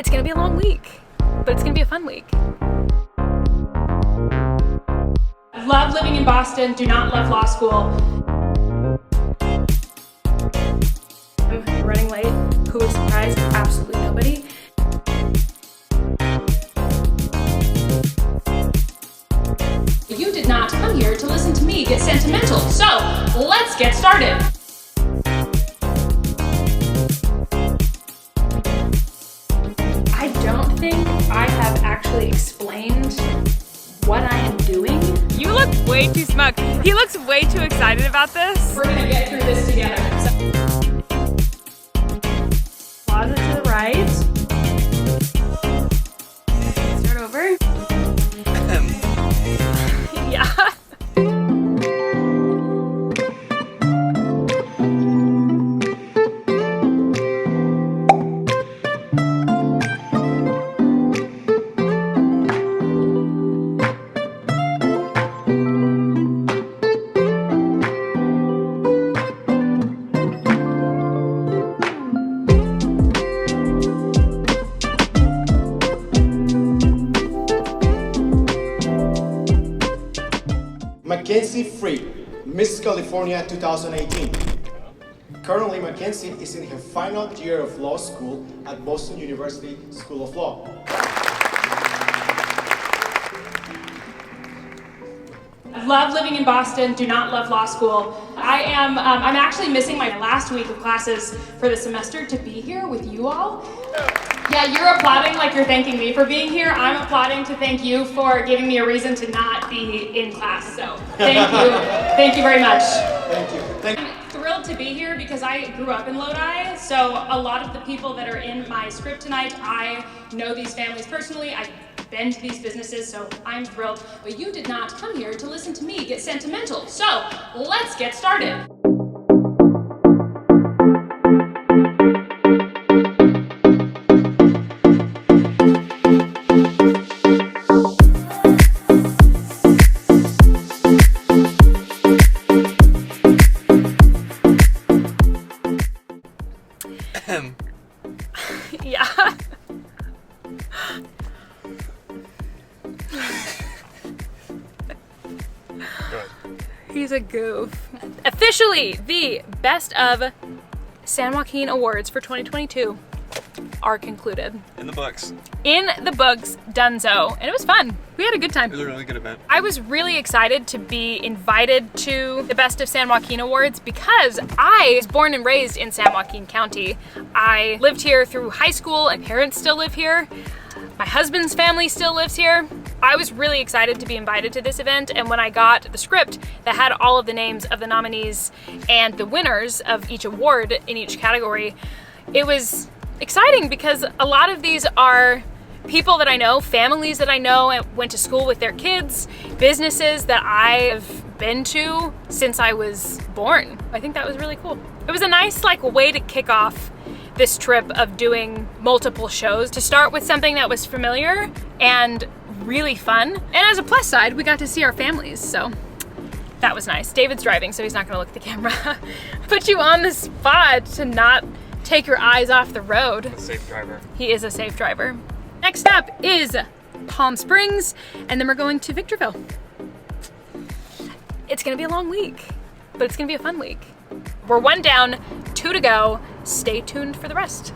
It's gonna be a long week, but it's gonna be a fun week. Love living in Boston, do not love law school. I'm running late. Who was surprised? Absolutely nobody. You did not come here to listen to me get sentimental, so let's get started. I don't think I have actually explained what I am doing. You look way too smug. He looks way too excited about this. We're gonna get through this together. Closet to the right. Start over. Yeah. Mackenzie Free, Miss California 2018. Currently, Mackenzie is in her final year of law school at Boston University School of Law. Love living in Boston, do not love law school. I'm actually missing my last week of classes for the semester to be here with you all. Yeah, you're applauding like you're thanking me for being here. I'm applauding to thank you for giving me a reason to not be in class. So thank you. Thank you very much. Thank you. I'm thrilled to be here because I grew up in Lodi. So a lot of the people that are in my script tonight, I know these families personally. I've been to these businesses, so I'm thrilled. But you did not come here to listen to me get sentimental. So let's get started. Yeah. He's a goof. Officially, the Best of San Joaquin Awards for 2022 are concluded. In the books. In the books, donezo. And it was fun. We had a good time. It was a really good event. I was really excited to be invited to the Best of San Joaquin Awards because I was born and raised in San Joaquin County. I lived here through high school, and parents still live here. My husband's family still lives here. I was really excited to be invited to this event, and when I got the script that had all of the names of the nominees and the winners of each award in each category, it was exciting because a lot of these are people that I know, families that I know and went to school with their kids, businesses that I've been to since I was born. I think that was really cool. It was a nice way to kick off this trip of doing multiple shows, to start with something that was familiar and really fun. And as a plus side, we got to see our families, so that was nice. David's driving, so he's not gonna look at the camera. Put you on the spot to not take your eyes off the road. A safe driver. He is a safe driver. Next up is Palm Springs, and then we're going to Victorville. It's gonna be a long week, but it's gonna be a fun week. We're 1 down, 2 to go. Stay tuned for the rest.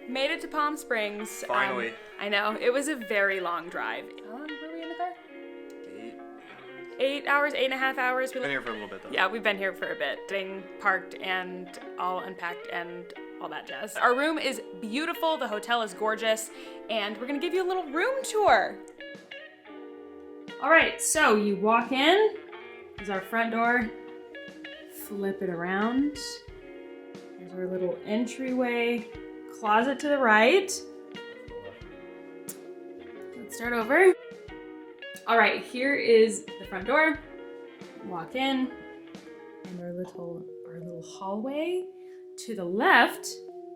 Made it to Palm Springs. Finally. I know, it was a very long drive. How long were we in the car? 8 hours, 8.5 hours. Been here for a little bit though. Yeah, we've been here for a bit. Getting parked and all unpacked and all that jazz. Our room is beautiful, the hotel is gorgeous, and we're gonna give you a little room tour. All right, so you walk in, there's our front door, flip it around. There's our little entryway, closet to the right. Let's start over. All right, here is the front door. Walk in, and our little hallway. To the left,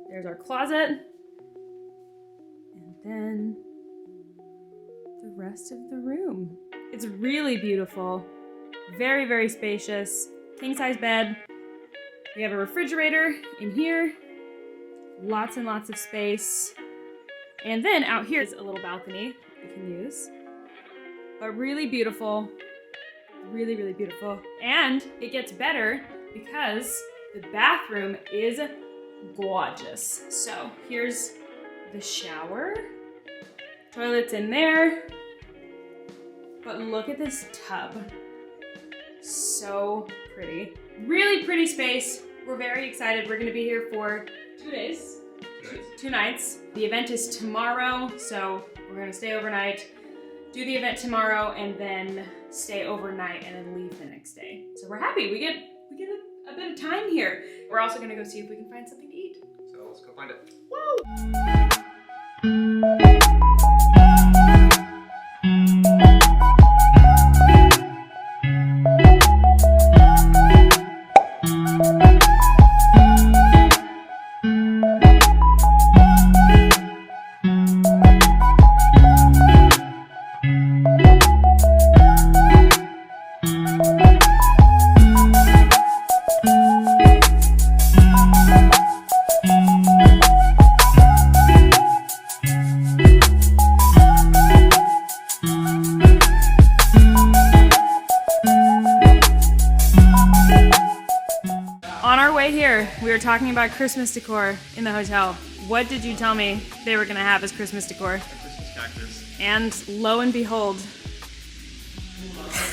there's our closet. And then the rest of the room. It's really beautiful. Very, very spacious. King size bed. We have a refrigerator in here. Lots and lots of space. And then out here is a little balcony we can use. But really beautiful. Really, really beautiful. And it gets better because the bathroom is gorgeous. So here's the shower. Toilet's in there. But look at this tub. So pretty. Really pretty space. We're very excited. We're gonna be here for 2 days. Two nights. The event is tomorrow, so we're gonna stay overnight, do the event tomorrow, and then stay overnight and then leave the next day. So we're happy. We get a bit of time here. We're also gonna go see if we can find something to eat. So let's go find it. Woo! We were talking about Christmas decor in the hotel. What did you tell me they were gonna have as Christmas decor? A Christmas cactus. And lo and behold,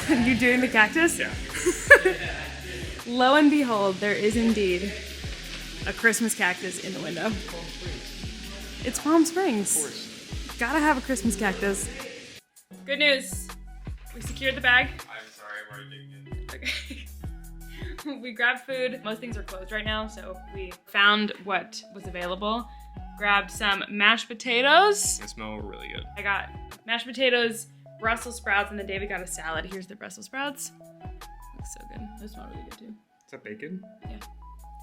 you doing the cactus? Yeah. Lo and behold, there is indeed a Christmas cactus in the window. It's Palm Springs. Of course. Gotta have a Christmas cactus. Good news. We secured the bag. I'm sorry, I'm already digging in. Okay. We grabbed food. Most things are closed right now, so we found what was available. Grabbed some mashed potatoes. They smell really good. I got mashed potatoes, Brussels sprouts, and then David got a salad. Here's the Brussels sprouts. Looks so good. Those smell really good too. Is that bacon? Yeah.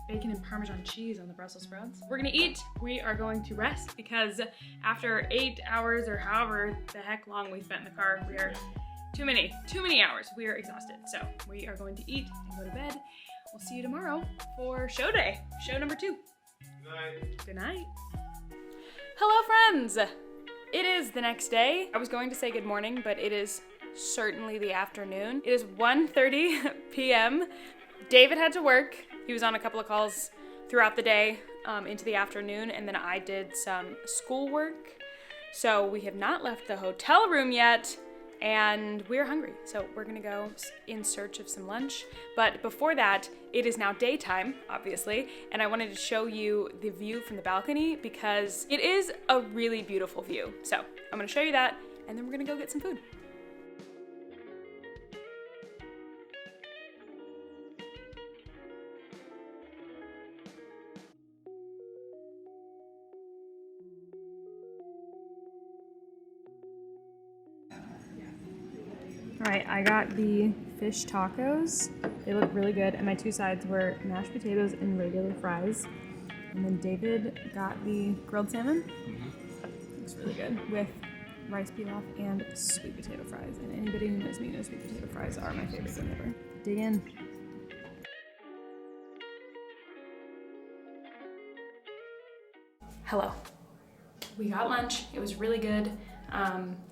Bacon and Parmesan cheese on the Brussels sprouts. We're gonna eat. We are going to rest because after 8 hours or however the heck long we spent in the car, we are too many hours. We are exhausted. So we are going to eat and go to bed. We'll see you tomorrow for show day, show number 2. Good night. Good night. Hello friends. It is the next day. I was going to say good morning, but it is certainly the afternoon. It is 1:30 p.m. David had to work. He was on a couple of calls throughout the day into the afternoon, and then I did some schoolwork. So we have not left the hotel room yet, and we're hungry. So we're gonna go in search of some lunch. But before that, it is now daytime, obviously, and I wanted to show you the view from the balcony because it is a really beautiful view. So I'm gonna show you that, and then we're gonna go get some food. All right, I got the fish tacos. They look really good, and my 2 sides were mashed potatoes and regular fries. And then David got the grilled salmon. Looks really good with rice pilaf and sweet potato fries. And anybody who knows me knows sweet potato fries are my favorite thing ever. Dig in. Hello. We got lunch. It was really good.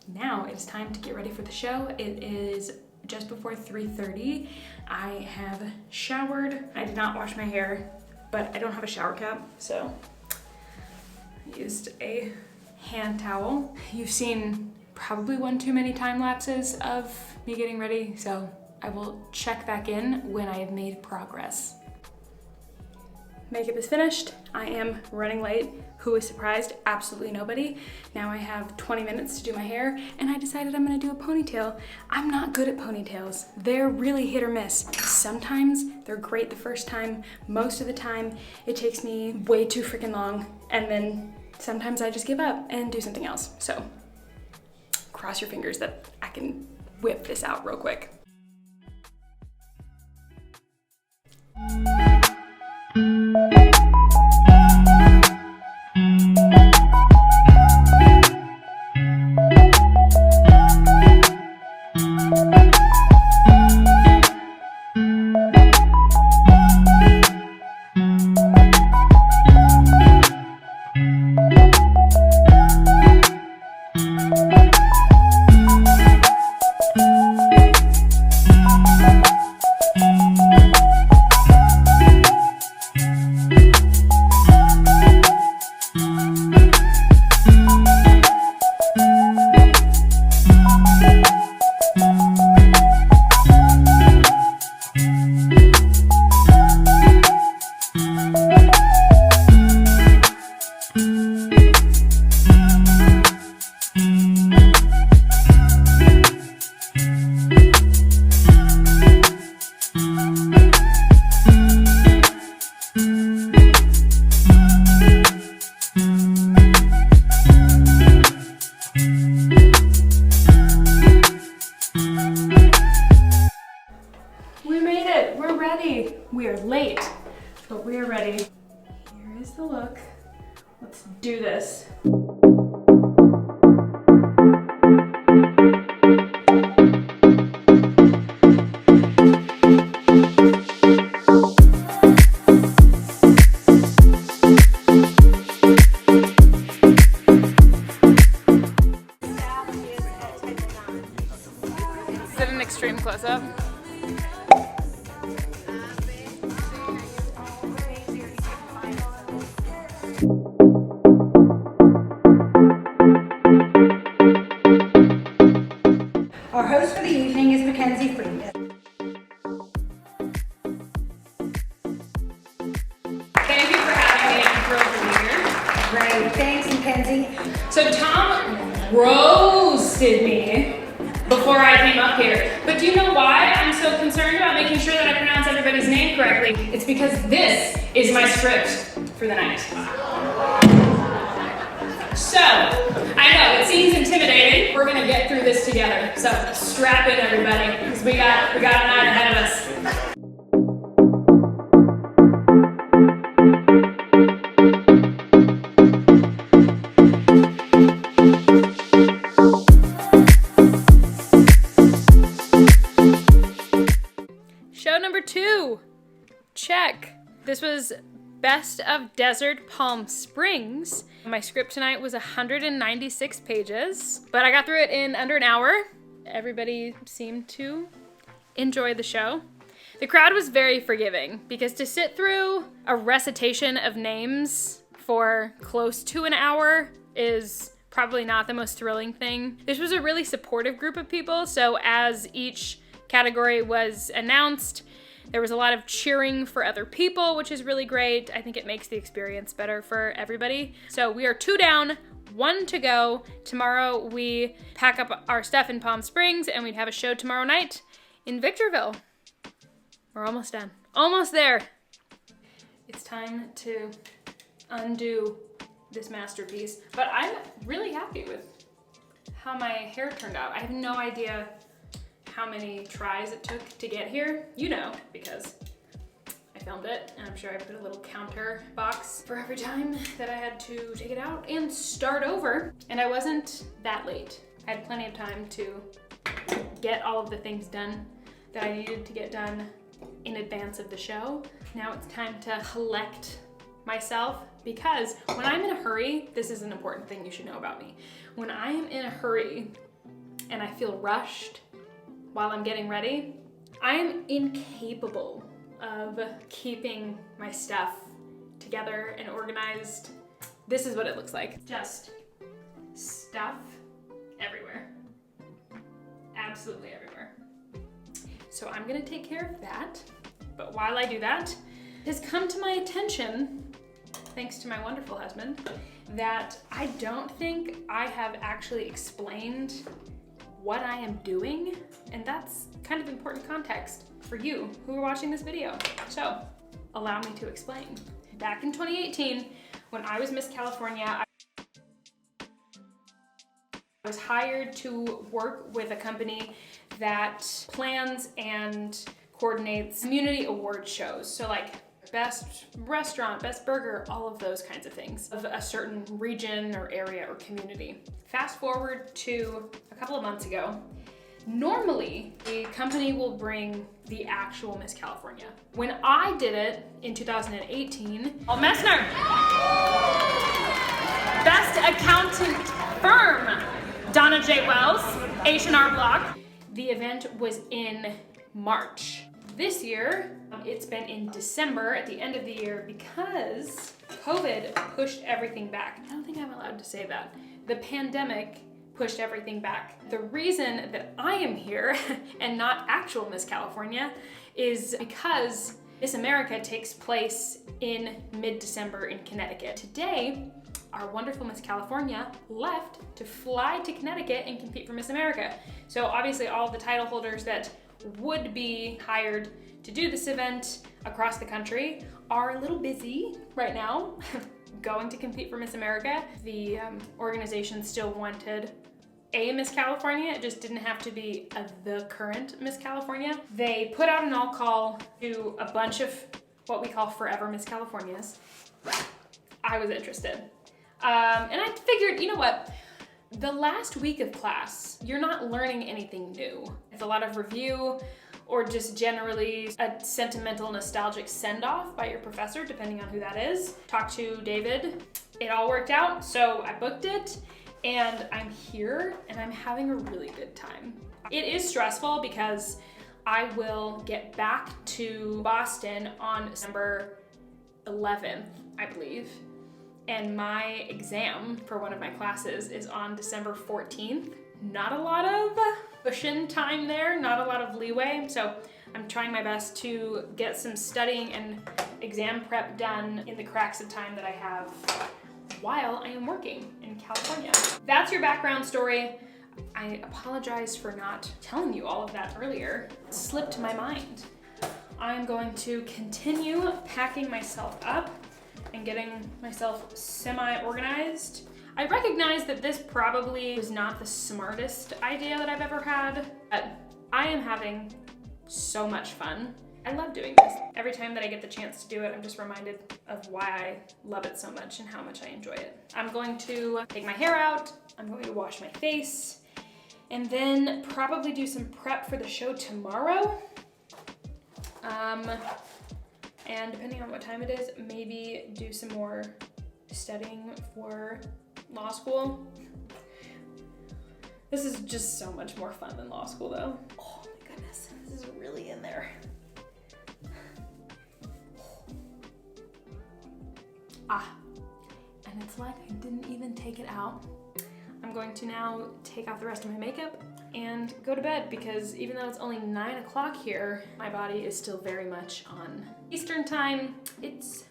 Now it's time to get ready for the show. It is just before 3:30. I have showered. I did not wash my hair, but I don't have a shower cap, so I used a hand towel. You've seen probably one too many time lapses of me getting ready, so I will check back in when I have made progress. Makeup is finished. I am running late. Who is surprised? Absolutely nobody. Now I have 20 minutes to do my hair, and I decided I'm gonna do a ponytail. I'm not good at ponytails. They're really hit or miss. Sometimes they're great the first time. Most of the time, it takes me way too freaking long, and then sometimes I just give up and do something else. So cross your fingers that I can whip this out real quick. We are late, but we are ready. Here is the look. Let's do this. Is it an extreme close-up? Our host for the evening is Mackenzie Friedman. Thank you for having me. I'm thrilled to be here. Great, thanks Mackenzie. So Tom roasted me before I came up here. But do you know why I'm so concerned about making sure that I pronounce everybody's name correctly? It's because this is my script for the night. So, I know, it seems intimidating. We're gonna get through this together. So strap in everybody, because we got a night ahead of us. Show number 2, check. This was Best of Desert Palm Springs. My script tonight was 196 pages, but I got through it in under an hour. Everybody seemed to enjoy the show. The crowd was very forgiving because to sit through a recitation of names for close to an hour is probably not the most thrilling thing. This was a really supportive group of people, so as each category was announced, there was a lot of cheering for other people, which is really great. I think it makes the experience better for everybody. So we are 2 down, 1 to go. Tomorrow we pack up our stuff in Palm Springs and we'd have a show tomorrow night in Victorville. We're almost done. Almost there. It's time to undo this masterpiece, but I'm really happy with how my hair turned out. I have no idea how many tries it took to get here. You know, because I filmed it, and I'm sure I put a little counter box for every time that I had to take it out and start over. And I wasn't that late. I had plenty of time to get all of the things done that I needed to get done in advance of the show. Now it's time to collect myself, because when I'm in a hurry, this is an important thing you should know about me. When I am in a hurry and I feel rushed while I'm getting ready, I am incapable of keeping my stuff together and organized. This is what it looks like. Just stuff everywhere. Absolutely everywhere. So I'm gonna take care of that. But while I do that, it has come to my attention thanks to my wonderful husband, that I don't think I have actually explained what I am doing, and that's kind of important context for you who are watching this video. So, allow me to explain. Back in 2018, when I was Miss California, I was hired to work with a company that plans and coordinates community award shows. So like best restaurant, best burger, all of those kinds of things of a certain region or area or community. Fast forward to a couple of months ago. Normally, a company will bring the actual Miss California. When I did it in 2018, Messner, best accountant firm, Donna J. Wells, H&R Block. The event was in March. This year, it's been in December at the end of the year because COVID pushed everything back. I don't think I'm allowed to say that. The pandemic pushed everything back. The reason that I am here and not actual Miss California is because Miss America takes place in mid-December in Connecticut. Today, our wonderful Miss California left to fly to Connecticut and compete for Miss America. So obviously all the title holders that would be hired to do this event across the country are a little busy right now going to compete for Miss America. The organization still wanted a Miss California, it just didn't have to be the current Miss California. They put out an all call to a bunch of what we call forever Miss Californias. I was interested. And I figured, you know what? The last week of class, you're not learning anything new. It's a lot of review or just generally a sentimental, nostalgic send-off by your professor, depending on who that is. Talked to David. It all worked out, so I booked it, and I'm here, and I'm having a really good time. It is stressful because I will get back to Boston on December 11th, I believe. And my exam for one of my classes is on December 14th. Not a lot of cushion time there, not a lot of leeway. So I'm trying my best to get some studying and exam prep done in the cracks of time that I have while I am working in California. That's your background story. I apologize for not telling you all of that earlier. It slipped my mind. I'm going to continue packing myself up and getting myself semi-organized. I recognize that this probably was not the smartest idea that I've ever had, but I am having so much fun. I love doing this. Every time that I get the chance to do it, I'm just reminded of why I love it so much and how much I enjoy it. I'm going to take my hair out, I'm going to wash my face, and then probably do some prep for the show tomorrow. And depending on what time it is, maybe do some more studying for law school. This is just so much more fun than law school though. Oh my goodness, this is really in there. And it's like I didn't even take it out. I'm going to now take off the rest of my makeup and go to bed because even though it's only 9 o'clock here, my body is still very much on Eastern time. It's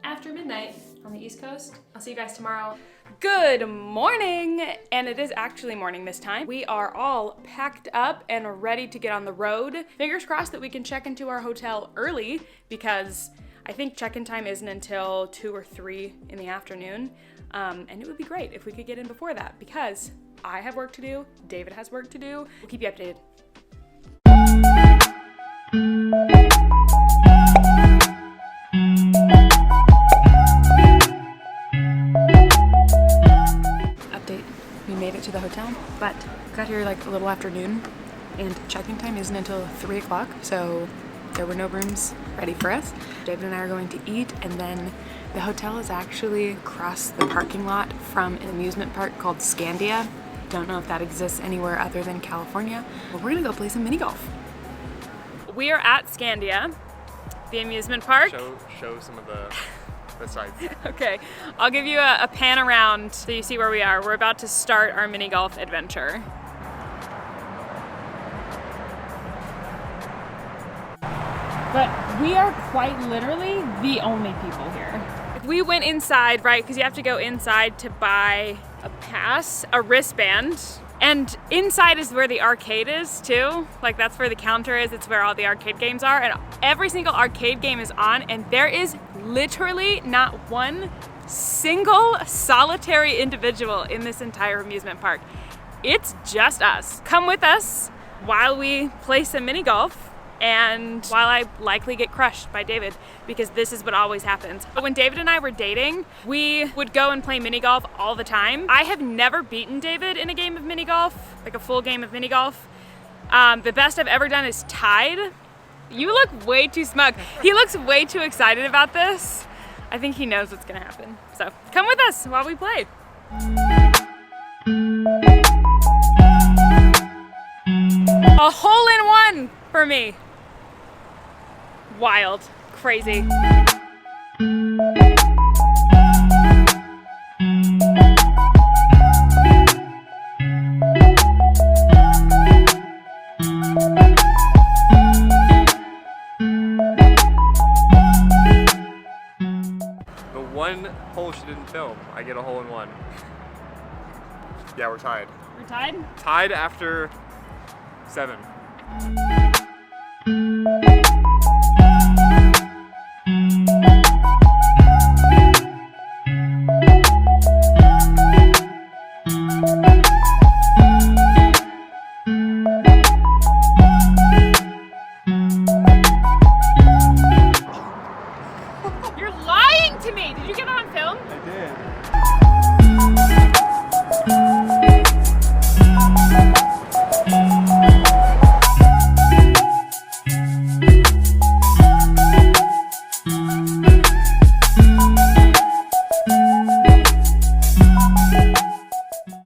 after midnight on the East Coast. I'll see you guys tomorrow. Good morning, and it is actually morning this time. We are all packed up and ready to get on the road. Fingers crossed that we can check into our hotel early because I think check-in time isn't until 2 or 3 in the afternoon. And it would be great if we could get in before that because I have work to do, David has work to do. We'll keep you updated. Update, we made it to the hotel, but got here like a little after noon and check-in time isn't until 3 o'clock, so there were no rooms ready for us. David and I are going to eat, and then the hotel is actually across the parking lot from an amusement park called Scandia. Don't know if that exists anywhere other than California, but we're gonna go play some mini golf. We are at Scandia, the amusement park. Show some of the sights. Okay, I'll give you a pan around so you see where we are. We're about to start our mini golf adventure. But we are quite literally the only people here. We went inside, right, because you have to go inside to buy a pass, a wristband. And inside is where the arcade is too. Like that's where the counter is, it's where all the arcade games are. And every single arcade game is on, and there is literally not one single solitary individual in this entire amusement park. It's just us. Come with us while we play some mini golf and while I likely get crushed by David, because this is what always happens. But when David and I were dating, we would go and play mini golf all the time. I have never beaten David in a game of mini golf, like a full game of mini golf. The best I've ever done is tied. You look way too smug. He looks way too excited about this. I think he knows what's gonna happen. So come with us while we play. A hole in one for me. Wild, crazy. The one hole she didn't film, I get a hole in one. Yeah, we're tied. We're tied? Tied after 7. You're lying to me! Did you get that on film? I did.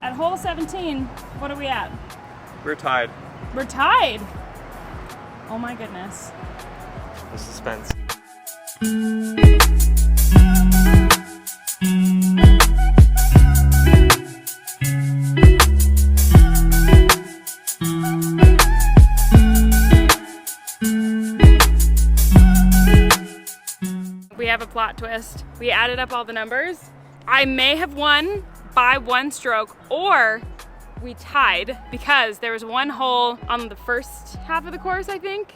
At hole 17, what are we at? We're tied. We're tied! Oh my goodness. The suspense. We have a plot twist. We added up all the numbers. I may have won by 1 stroke, or we tied because there was one hole on the first half of the course, I think.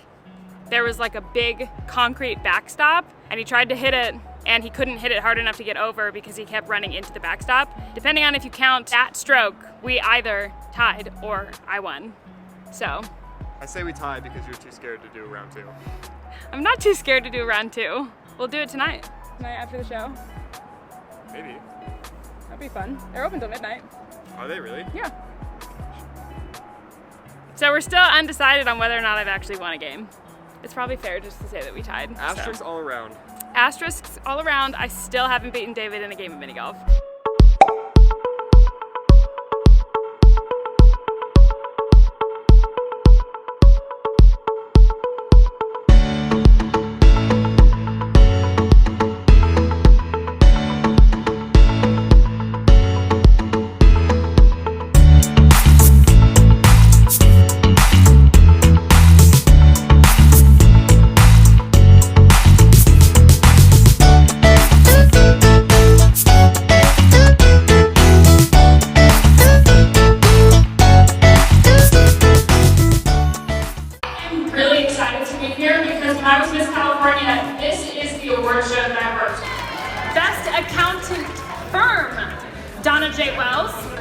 There was like a big concrete backstop, and he tried to hit it, and he couldn't hit it hard enough to get over because he kept running into the backstop. Depending on if you count that stroke, we either tied or I won. So, I say we tied because you're too scared to do round 2. I'm not too scared to do round 2. We'll do it tonight. Tonight after the show. Maybe. That'd be fun. They're open till midnight. Are they really? Yeah. So we're still undecided on whether or not I've actually won a game. It's probably fair just to say that we tied. Asterisks so. all around. Asterisks all around. I still haven't beaten David in a game of mini golf.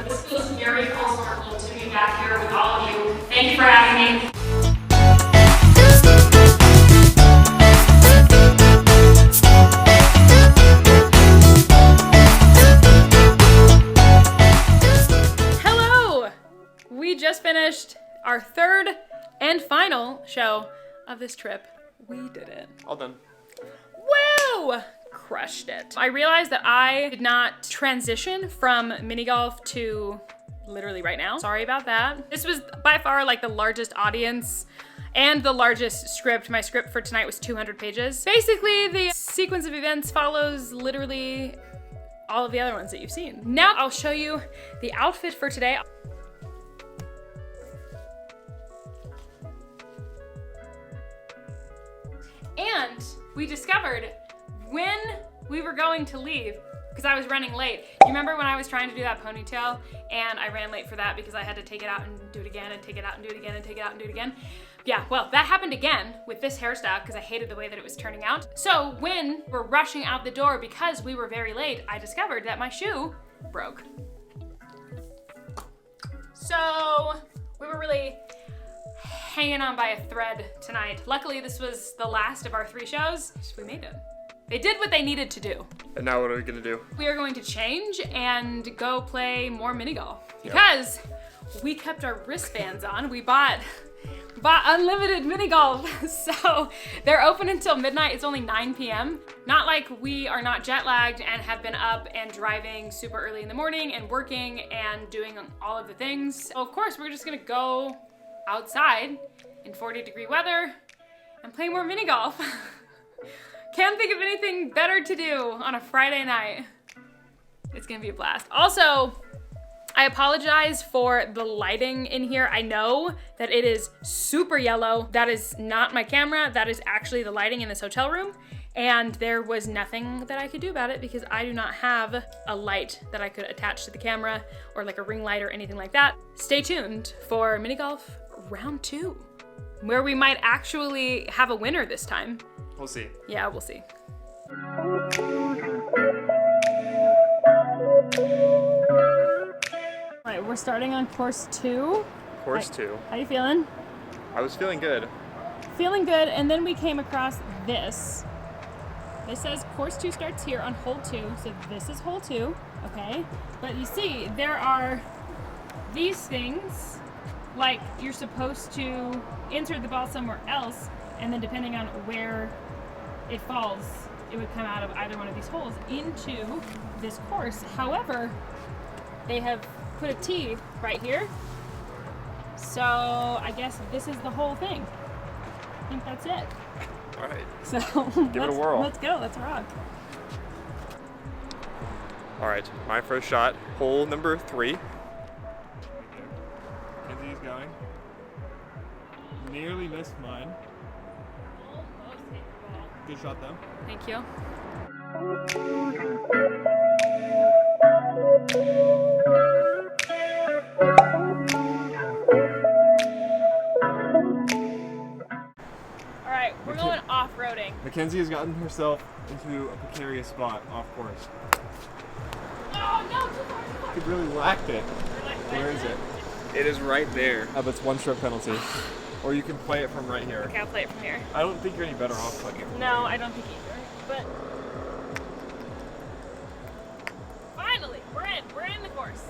This feels very full circle to be back here with all of you. Thank you for having me. Hello! We just finished our third and final show of this trip. We did it. All done. Woo! Crushed it. I realized that I did not transition from mini golf to literally right now. Sorry about that. This was by far like the largest audience and the largest script. My script for tonight was 200 pages. Basically, the sequence of events follows literally all of the other ones that you've seen. Now I'll show you the outfit for today. And we discovered when we were going to leave because I was running late. You remember when I was trying to do that ponytail and I ran late for that because I had to take it out and do it again and take it out and do it again and take it out and do it again? Yeah, well, that happened again with this hairstyle because I hated the way that it was turning out. So when we're rushing out the door because we were very late, I discovered that my shoe broke. So we were really hanging on by a thread tonight. Luckily, this was the last of our 3 shows. We made it. They did what they needed to do. And now what are we gonna do? We are going to change and go play more mini golf because we kept our wristbands on. We bought unlimited mini golf. So they're open until midnight. It's only 9 p.m. Not like we are not jet lagged and have been up and driving super early in the morning and working and doing all of the things. So of course, we're just gonna go outside in 40-degree weather and play more mini golf. Can't think of anything better to do on a Friday night. It's gonna be a blast. Also, I apologize for the lighting in here. I know that it is super yellow. That is not my camera. That is actually the lighting in this hotel room. And there was nothing that I could do about it because I do not have a light that I could attach to the camera or like a ring light or anything like that. Stay tuned for mini golf round 2, where we might actually have a winner this time. We'll see. Yeah, we'll see. All right, we're starting on course 2. Course 2. How you feeling? I was feeling good. Feeling good, and then we came across this. This says course 2 starts here on hole 2, so this is hole 2, okay? But you see, there are these things, like you're supposed to insert the ball somewhere else, and then depending on where it falls, it would come out of either one of these holes into this course. However, they have put a tee right here. So I guess this is the whole thing. I think that's it. All right. So Give it a whirl. Let's go, let's rock. All right, my first shot, hole number 3. Mackenzie's going. Nearly missed mine. Almost hit the ball. Good shot though. Thank you. All right, we're going off-roading. Mackenzie has gotten herself into a precarious spot off course. Oh no, too far, too far. You really whacked it. Where is it? It is right there. But it's 1 stroke penalty. Or you can play it from right here. Okay, I'll play it from here. I don't think you're any better off playing it from No, right I don't think either. But finally, we're in the course.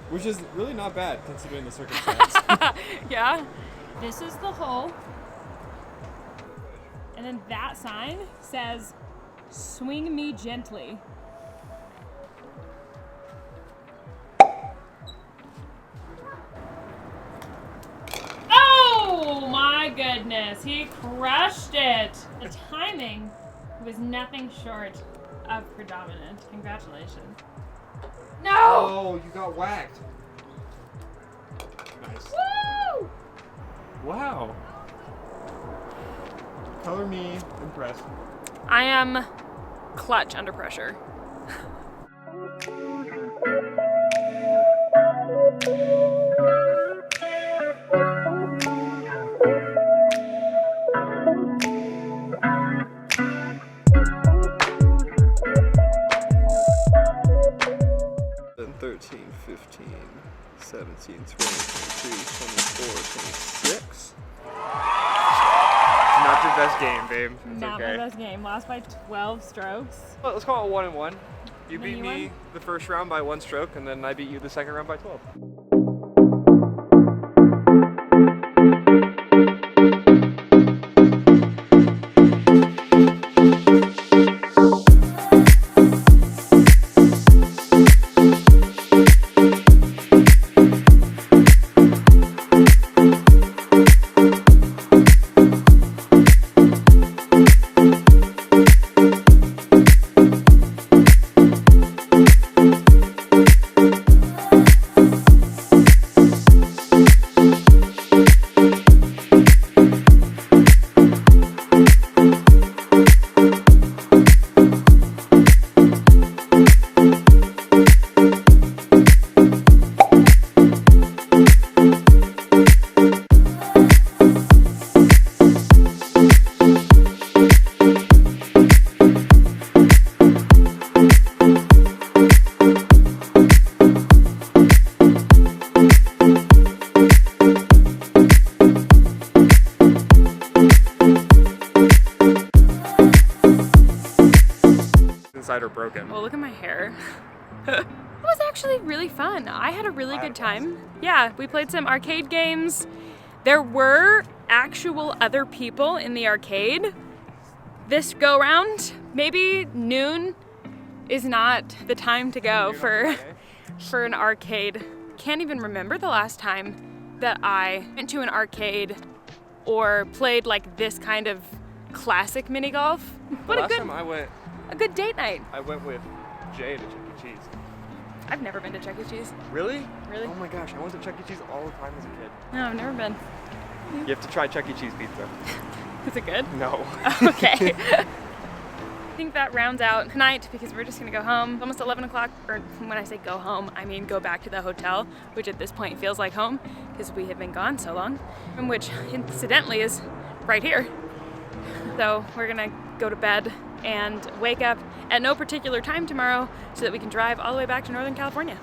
Which is really not bad considering the circumstance. Yeah. This is the hole. And then that sign says, "Swing me gently." Oh my goodness, he crushed it. The timing was nothing short of predominant. Congratulations. No! Oh, you got whacked. Nice. Woo! Wow. Color me impressed. I am clutch under pressure. Then 13, 15, 17, 20, 22, 24, 26. Not your best game, babe. It's Not okay. my best game. Lost by 12 strokes. Well, let's call it 1-1. You And then beat you me won? the first round by 1 stroke, and then I beat you the second round by 12. inside are broken. Well, look at my hair. It was actually really fun. I had a really good time. Yeah, we played some arcade games. There were actual other people in the arcade. This go round, maybe noon is not the time to go for an arcade. Can't even remember the last time that I went to an arcade or played like this kind of classic mini golf. What Last time I went, a good date night. I went with Jay to Chuck E. Cheese. I've never been to Chuck E. Cheese. Really? Really? Oh my gosh, I went to Chuck E. Cheese all the time as a kid. No, I've never been. You have to try Chuck E. Cheese pizza. Is it good? No. Okay. I think that rounds out tonight because we're just gonna go home. It's almost 11 o'clock, or when I say go home, I mean go back to the hotel, which at this point feels like home because we have been gone so long, and which incidentally is right here. So we're gonna go to bed and wake up at no particular time tomorrow so that we can drive all the way back to Northern California.